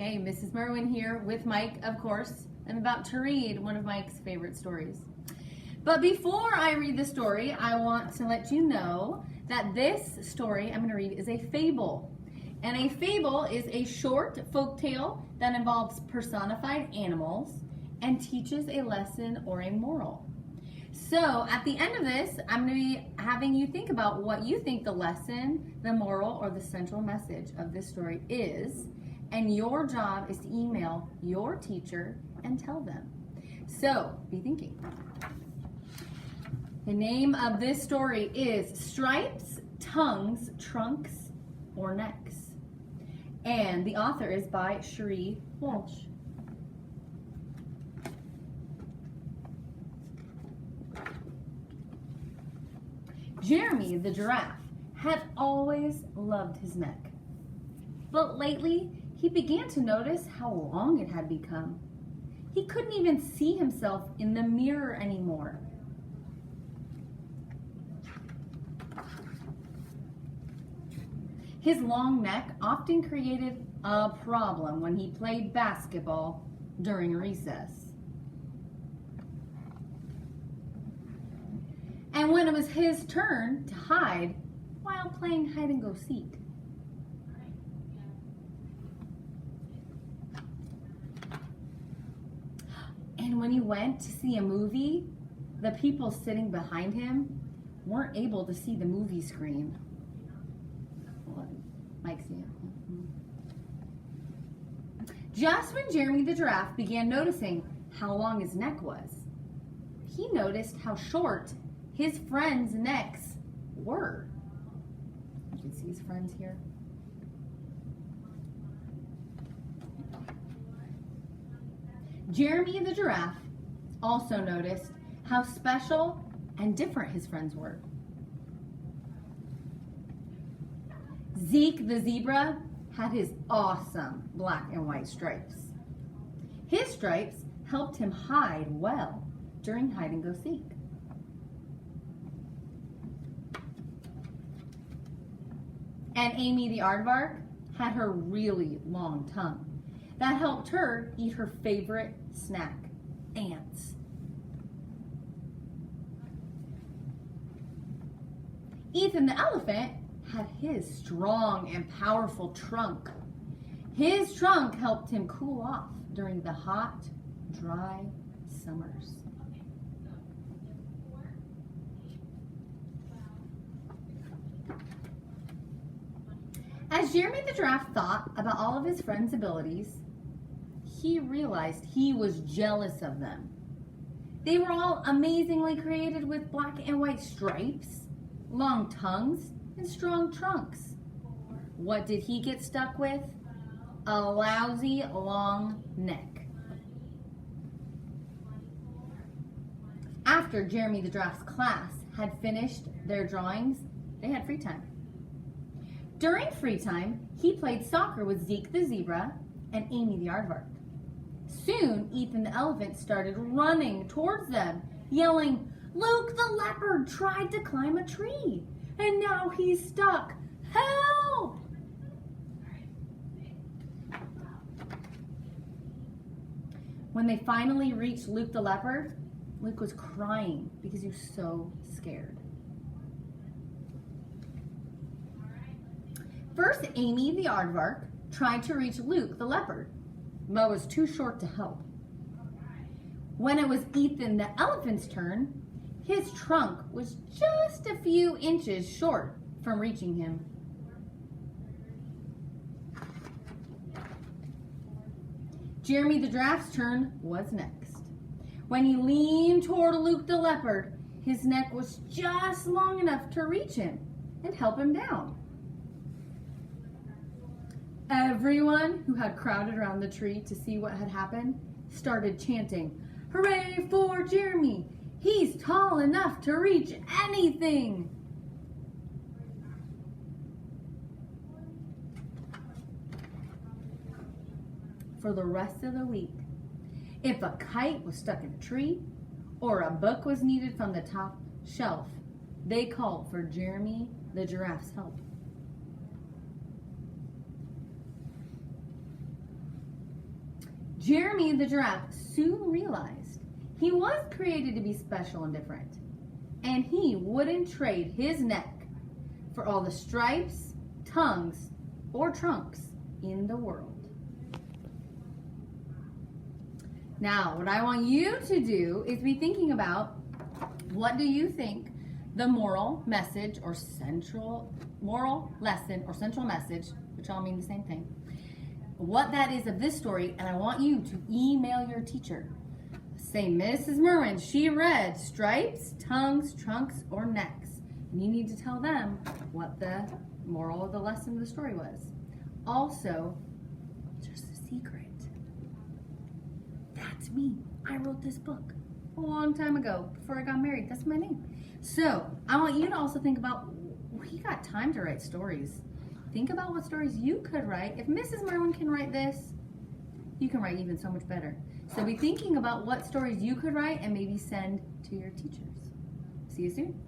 Okay, Mrs. Merwin here with Mike, of course. I'm about to read one of Mike's favorite stories. But before I read the story, I want to let you know that this story I'm going to read is a fable. And a fable is a short folktale that involves personified animals and teaches a lesson or a moral. So at the end of this, I'm going to be having you think about what you think the lesson, the moral, or the central message of this story is. And your job is to email your teacher and tell them. So be thinking. The name of this story is Stripes, Tongues, Trunks, or Necks. And the author is by Cherie Walsh. Jeremy the giraffe had always loved his neck. But lately, he began to notice how long it had become. He couldn't even see himself in the mirror anymore. His long neck often created a problem when he played basketball during recess. And when it was his turn to hide while playing hide and go seek. And when he went to see a movie, the people sitting behind him weren't able to see the movie screen. Mike, see it. Just when Jeremy the giraffe began noticing how long his neck was, he noticed how short his friends' necks were. You can see his friends here. Jeremy the giraffe also noticed how special and different his friends were. Zeke the zebra had his awesome black and white stripes. His stripes helped him hide well during hide and go seek. And Amy the aardvark had her really long tongue that helped her eat her favorite snack, ants. Ethan the elephant had his strong and powerful trunk. His trunk helped him cool off during the hot, dry summers. As Jeremy the giraffe thought about all of his friends' abilities, he realized he was jealous of them. They were all amazingly created with black and white stripes, long tongues, and strong trunks. What did he get stuck with? A lousy long neck. After Jeremy the giraffe's class had finished their drawings, they had free time. During free time, he played soccer with Zeke the zebra and Amy the aardvark. Soon, Ethan the elephant started running towards them, yelling, "Luke the leopard tried to climb a tree, and now he's stuck. Help!" When they finally reached Luke the leopard, Luke was crying because he was so scared. First, Amy the aardvark tried to reach Luke the leopard, but was too short to help. When it was Ethan the elephant's turn, his trunk was just a few inches short from reaching him. Jeremy the giraffe's turn was next. When he leaned toward Luke the leopard, his neck was just long enough to reach him and help him down. Everyone who had crowded around the tree to see what had happened started chanting, "Hooray for Jeremy! He's tall enough to reach anything!" For the rest of the week, if a kite was stuck in a tree or a book was needed from the top shelf, they called for Jeremy the giraffe's help. Jeremy the giraffe soon realized he was created to be special and different, and he wouldn't trade his neck for all the stripes, tongues, or trunks in the world. Now, what I want you to do is be thinking about, what do you think the moral message or central moral lesson or central message, which all mean the same thing, what that is of this story, and I want you to email your teacher. Say, Mrs. Merwin, she read stripes, tongues, trunks, or necks. And you need to tell them what the moral of the lesson of the story was. Also, just a secret. That's me. I wrote this book a long time ago before I got married. That's my name. So I want you to also think about, we got time to write stories. Think about what stories you could write. If Mrs. Merwin can write this, you can write even so much better. So be thinking about what stories you could write and maybe send to your teachers. See you soon.